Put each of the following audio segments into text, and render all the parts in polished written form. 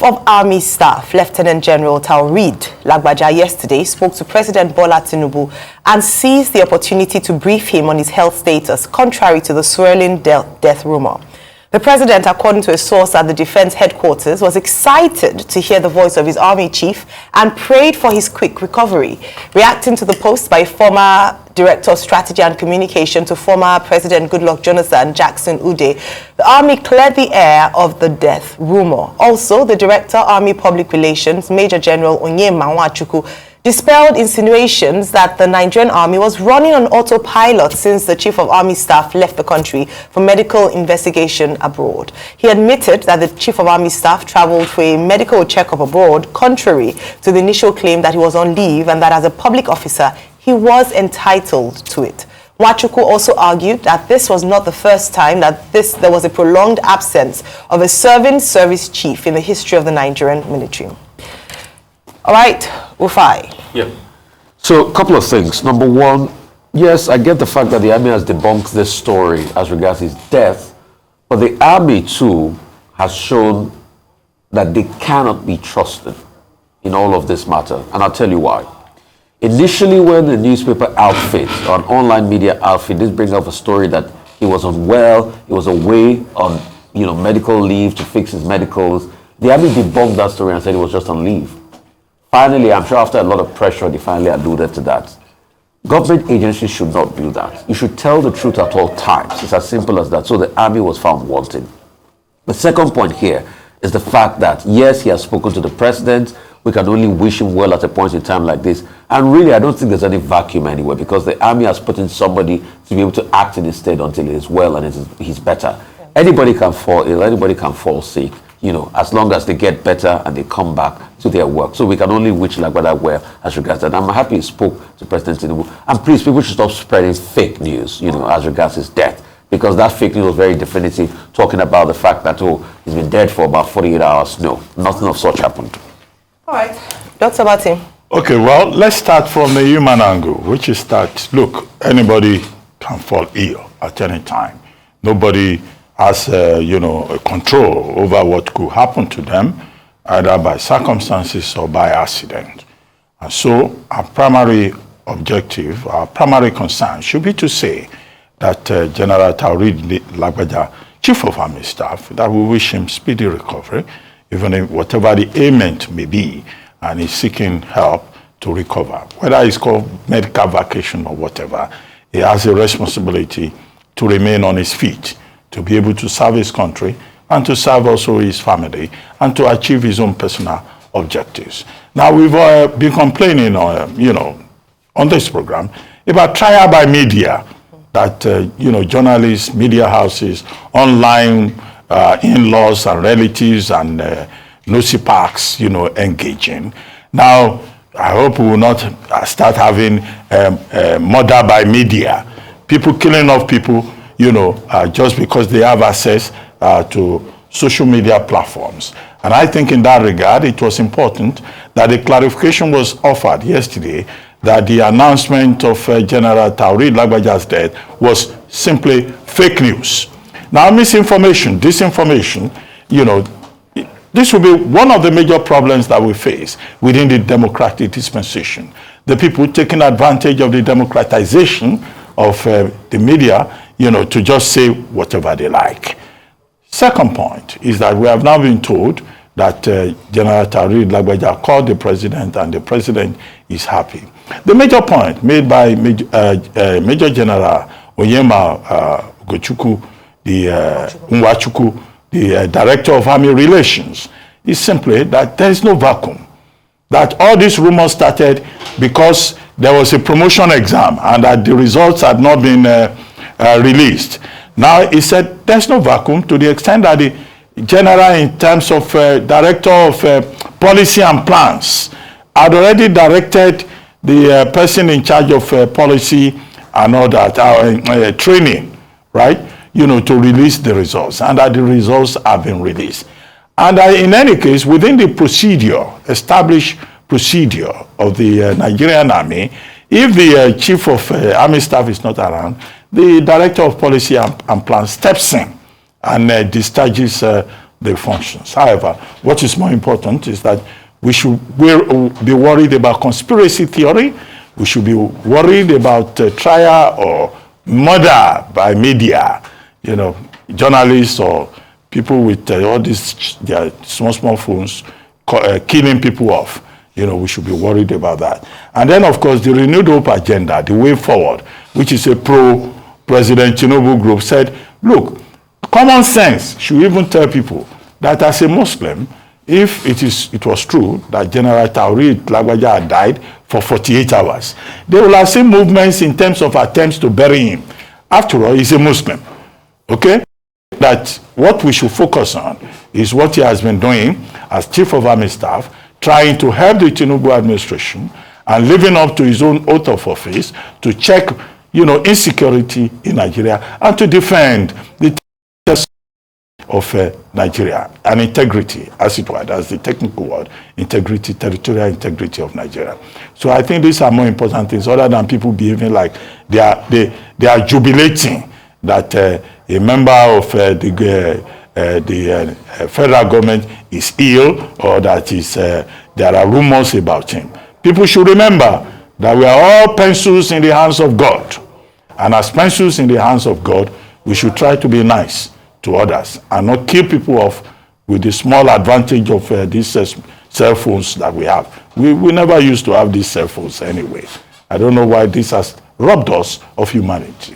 Chief of Army Staff, Lieutenant General Taoreed Lagbaja, yesterday spoke to President Bola Tinubu and seized the opportunity to brief him on his health status, contrary to the swirling death rumor. The president, according to a source at the defense headquarters, was excited to hear the voice of his army chief and prayed for his quick recovery. Reacting to the post by former Director of Strategy and Communication to former President Goodluck Jonathan, Jackson Ude, the army cleared the air of the death rumor. Also, the Director, Army Public Relations, Major General Onyema Nwachukwu, dispelled insinuations that the Nigerian army was running on autopilot since the Chief of Army Staff left the country for medical investigation abroad. He admitted that the Chief of Army Staff traveled for a medical checkup abroad, contrary to the initial claim that he was on leave and that as a public officer, he was entitled to it. Nwachukwu also argued that this was not the first time that there was a prolonged absence of a serving service chief in the history of the Nigerian military. All right, Rufai. Yeah. So, a couple of things. Number one, yes, I get the fact that the army has debunked this story as regards his death, but the army too has shown that they cannot be trusted in all of this matter, and I'll tell you why. Initially, when the newspaper outfit or an online media outfit did bring up a story that he was unwell, he was away on medical leave to fix his medicals, the army debunked that story and said he was just on leave. Finally, I'm sure after a lot of pressure, they finally alluded to that. Government agencies should not do that. You should tell the truth at all times. It's as simple as that. So the army was found wanting. The second point here is the fact that, yes, he has spoken to the president. We can only wish him well at a point in time like this. And really, I don't think there's any vacuum anywhere because the army has put in somebody to be able to act in his stead until he is well and he's better. Anybody can fall ill. Anybody can fall sick. As long as they get better and they come back to their work. So we can only wish Lagbaja well as regards that. I'm happy he spoke to President Tinubu. And please, people should stop spreading fake news, as regards his death. Because that fake news was very definitive, talking about the fact that, he's been dead for about 48 hours. No, nothing of such happened. All right. Dr. Batim. Okay, well, let's start from the human angle, which is that, look, anybody can fall ill at any time. Nobody has, a control over what could happen to them, either by circumstances or by accident. And so our primary objective, our primary concern should be to say that General Taoreed Lagbaja, Chief of Army Staff, that we wish him speedy recovery, even if whatever the ailment may be, and he's seeking help to recover. Whether it's called medical vacation or whatever, he has a responsibility to remain on his feet, to be able to serve his country and to serve also his family and to achieve his own personal objectives. Now, we've been complaining, on this program about trial by media, that, journalists, media houses, online in-laws and relatives and nosy parks, engaging. Now, I hope we will not start having murder by media, people killing off people, just because they have access to social media platforms. And I think in that regard, it was important that a clarification was offered yesterday that the announcement of General Taoreed Lagbaja's death was simply fake news. Now, misinformation, disinformation, this will be one of the major problems that we face within the democratic dispensation. The people taking advantage of the democratization of the media, to just say whatever they like. Second point is that we have now been told that General Taoreed Lagbaja called the president and the president is happy. The major point made by Major General Onyema Nwachukwu, the Director of Army Relations, is simply that there is no vacuum. That all these rumors started because there was a promotion exam and that the results had not been released. Now, he said there's no vacuum to the extent that the general, in terms of Director of Policy and Plans, had already directed the person in charge of policy and all that, training, right, to release the results, and that the results have been released. And in any case, within the established procedure of the Nigerian Army, if the Chief of Army Staff is not around, the Director of Policy and Plans steps in and discharges the functions. However, what is more important is that we should be worried about conspiracy theory. We should be worried about trial or murder by media, journalists or people with all these their small phones killing people off. We should be worried about that. And then, of course, the Renewed Hope agenda, the way forward, which is a pro-President Tinubu group, said, look, common sense should even tell people that as a Muslim, if it was true that General Taoreed Lagbaja had died for 48 hours, they will have seen movements in terms of attempts to bury him. After all, he's a Muslim, okay? That what we should focus on is what he has been doing as Chief of Army Staff, trying to help the Tinubu administration and living up to his own oath of office to check, insecurity in Nigeria and to defend the of Nigeria and integrity, as it were, that's the technical word, integrity, territorial integrity of Nigeria. So I think these are more important things other than people behaving like they are jubilating that a member of the federal government is ill or that there are rumors about him. People should remember that we are all pencils in the hands of God. And as pencils in the hands of God, we should try to be nice to others and not kill people off with the small advantage of these cell phones that we have. We never used to have these cell phones anyway. I don't know why this has robbed us of humanity.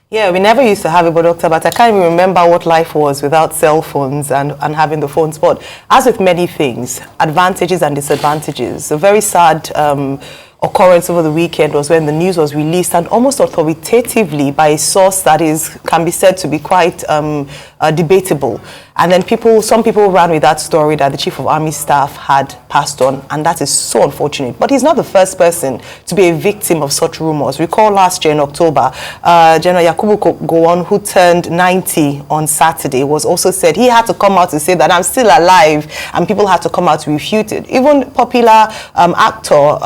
Yeah, we never used to have it, but Doctor, but I can't even remember what life was without cell phones and having the phones. But as with many things, advantages and disadvantages, a very sad occurrence over the weekend was when the news was released and almost authoritatively by a source that can be said to be quite debatable. And then some people ran with that story that the Chief of Army Staff had passed on, and that is so unfortunate. But he's not the first person to be a victim of such rumors. Recall last year in October, General Yakubu Gowon, who turned 90 on Saturday, was also said he had to come out to say that I'm still alive, and people had to come out to refute it. Even popular actor,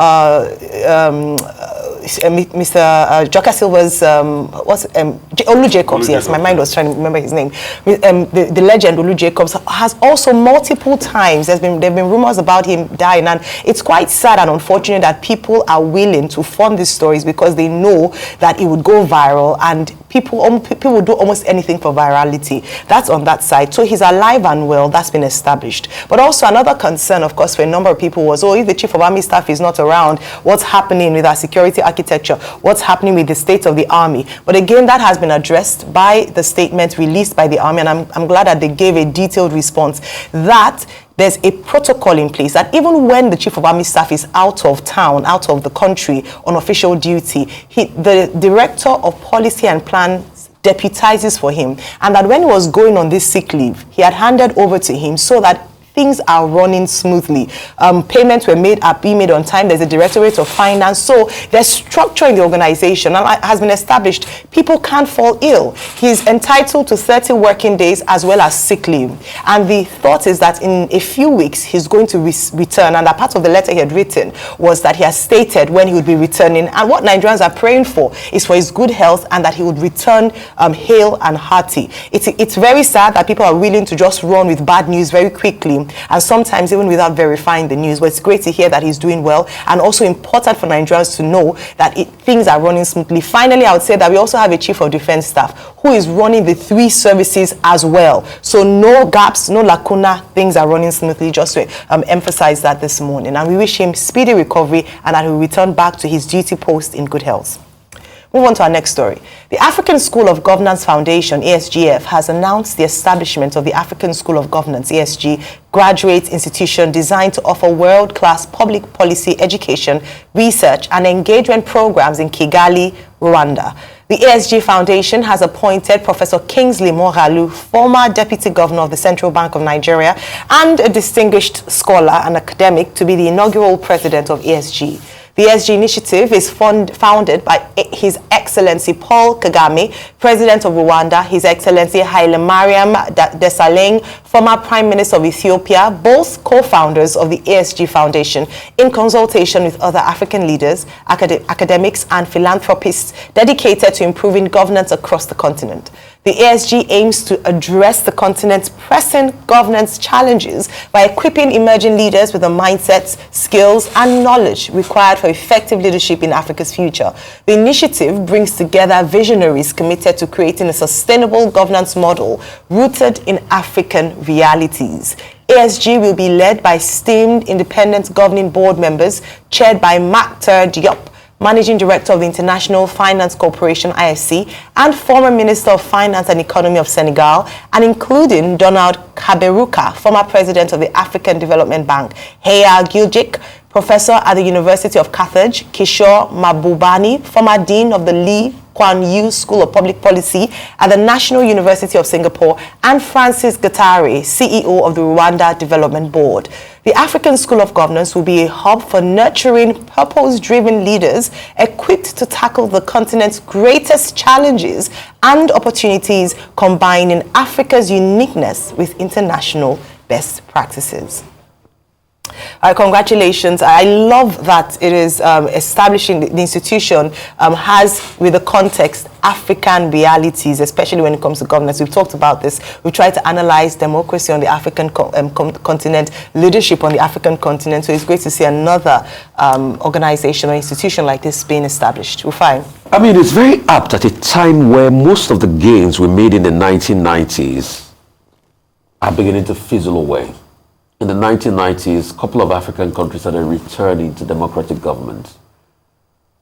Mr. Joka Silva's, Olu Jacobs, yes, my mind was trying to remember his name. The legend Olu Jacobs has also multiple times, there have been rumors about him dying, and it's quite sad and unfortunate that people are willing to fund these stories because they know that it would go viral, and people would do almost anything for virality. That's on that side. So he's alive and well, that's been established. But also another concern, of course, for a number of people was, if the Chief of Army Staff is not around, what's happening with our security architecture? What's happening with the state of the army? But again, that has been addressed by the statement released by the army, and I'm glad that they gave a detailed response that there's a protocol in place that even when the Chief of Army Staff is out of town, out of the country on official duty, the Director of Policy and Plan deputizes for him, and that when he was going on this sick leave, he had handed over to him so that things are running smoothly. Payments were being made on time. There's a Directorate of Finance. So there's structure in the organization and has been established. People can't fall ill. He's entitled to 30 working days as well as sick leave. And the thought is that in a few weeks, he's going to return. And a part of the letter he had written was that he has stated when he would be returning. And what Nigerians are praying for is for his good health and that he would return hale and hearty. It's very sad that people are willing to just run with bad news very quickly, and sometimes even without verifying the news. But it's great to hear that he's doing well, and also important for Nigerians to know that things are running smoothly. Finally, I would say that we also have a Chief of Defense Staff who is running the 3 services as well. So no gaps, no lacuna, things are running smoothly, just to emphasize that this morning. And we wish him speedy recovery and that he will return back to his duty post in good health. Move on to our next story. The African School of Governance Foundation, ASGF, has announced the establishment of the African School of Governance, ASG, graduate institution designed to offer world-class public policy education, research, and engagement programs in Kigali, Rwanda. The ASG Foundation has appointed Professor Kingsley Moghalu, former Deputy Governor of the Central Bank of Nigeria and a distinguished scholar and academic, to be the inaugural president of ASG. The ASG initiative is founded by His Excellency Paul Kagame, President of Rwanda, His Excellency Haile Mariam Desalegn, former Prime Minister of Ethiopia, both co-founders of the ASG Foundation, in consultation with other African leaders, academics, and philanthropists dedicated to improving governance across the continent. The ASG aims to address the continent's pressing governance challenges by equipping emerging leaders with the mindsets, skills, and knowledge required for effective leadership in Africa's future. The initiative brings together visionaries committed to creating a sustainable governance model rooted in African realities. ASG will be led by esteemed independent governing board members chaired by Mactar Diop, Managing Director of the International Finance Corporation, IFC, and former Minister of Finance and Economy of Senegal, and including Donald Kaberuka, former President of the African Development Bank, Heya Giljik, Professor at the University of Carthage, Kishore Mabubani, former Dean of the Lee Kuan Yew School of Public Policy at the National University of Singapore, and Francis Gatari, CEO of the Rwanda Development Board. The African School of Governance will be a hub for nurturing purpose-driven leaders equipped to tackle the continent's greatest challenges and opportunities, combining Africa's uniqueness with international best practices. Congratulations. I love that it is establishing the institution has, with the context, African realities, especially when it comes to governance. We've talked about this. We've tried to analyze democracy on the African continent, leadership on the African continent. So it's great to see another organization or institution like this being established. We're fine. I mean, it's very apt at a time where most of the gains we made in the 1990s are beginning to fizzle away. In the 1990s, a couple of African countries started returning to democratic government,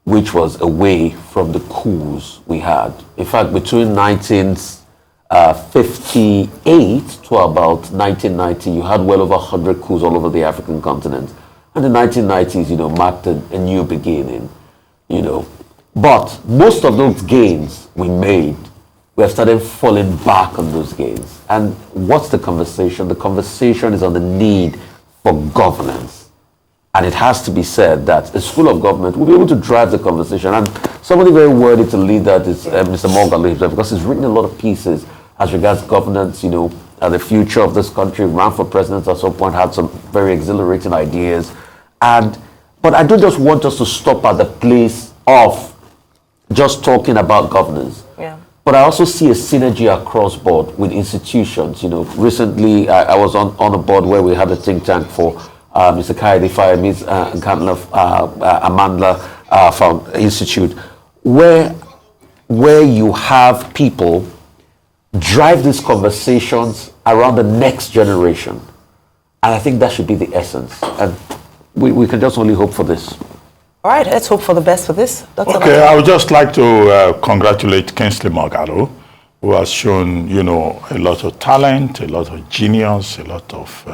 which was away from the coups we had. In fact, between 1958 to about 1990, you had well over 100 coups all over the African continent. And the 1990s, marked a new beginning, But most of those gains we made, we have started falling back on those gains. And what's the conversation? The conversation is on the need for governance. And it has to be said that a school of government will be able to drive the conversation. And somebody very worthy to lead that is Mr. Moghalu himself, because he's written a lot of pieces as regards governance, the future of this country. Ran for president at some point, had some very exhilarating ideas. But I don't just want us to stop at the place of just talking about governance. Yeah. But I also see a synergy across board with institutions. Recently I was on a board where we had a think tank for Mr. Kaide Fayemi's Amandla Institute, where you have people drive these conversations around the next generation. And I think that should be the essence. And we can just only hope for this. All right, let's hope for the best for this. Dr. Okay, I would just like to congratulate Kingsley Moghalu, who has shown, a lot of talent, a lot of genius, a lot of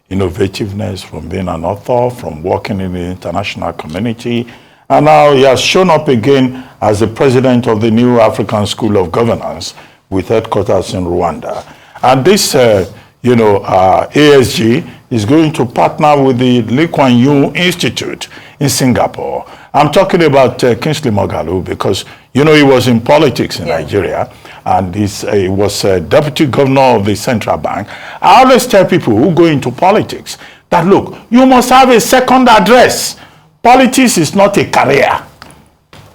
innovativeness from being an author, from working in the international community. And now he has shown up again as the president of the new African School of Governance with headquarters in Rwanda. And this, ASG is going to partner with the Lee Kuan Yew Institute in Singapore. I'm talking about Kingsley Moghalu because, he was in politics in Nigeria, and he was deputy governor of the central bank. I always tell people who go into politics that, look, you must have a second address. Politics is not a career.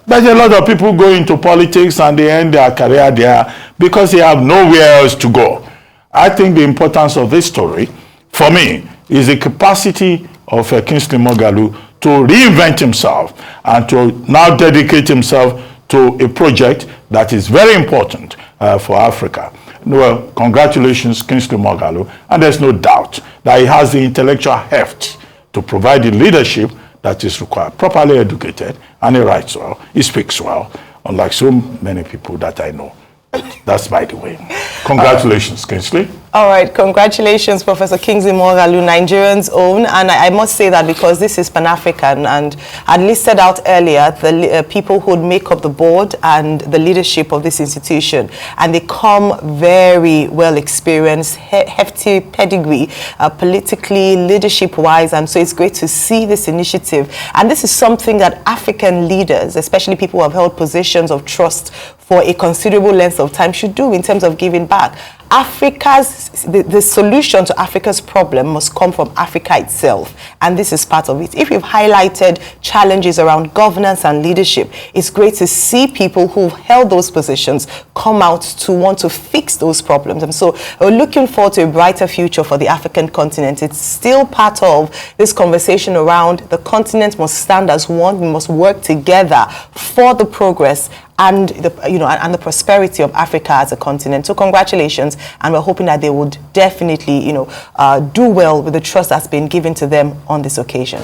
But a lot of people go into politics and they end their career there because they have nowhere else to go. I think the importance of this story, for me, is the capacity of Kingsley Moghalu to reinvent himself and to now dedicate himself to a project that is very important for Africa. Well, congratulations, Kingsley Moghalu, and there's no doubt that he has the intellectual heft to provide the leadership that is required. Properly educated, and he writes well, he speaks well, unlike so many people that I know. That's by the way. Congratulations, Kingsley. All right, congratulations, Professor Kingsley Moghalu, Nigerians' own. And I must say that because this is Pan-African, and I listed out earlier the people who would make up the board and the leadership of this institution. And they come very well experienced, hefty pedigree, politically, leadership-wise. And so it's great to see this initiative. And this is something that African leaders, especially people who have held positions of trust for a considerable length of time, should do in terms of giving back. the solution to Africa's problem must come from Africa itself, and this is part of it. If you've highlighted challenges around governance and leadership, it's great to see people who've held those positions come out to want to fix those problems. And so we're looking forward to a brighter future for the African continent. It's still part of this conversation around the continent must stand as one. We must work together for the progress and the prosperity of Africa as a continent. So congratulations, and we're hoping that they would definitely do well with the trust that's been given to them on this occasion.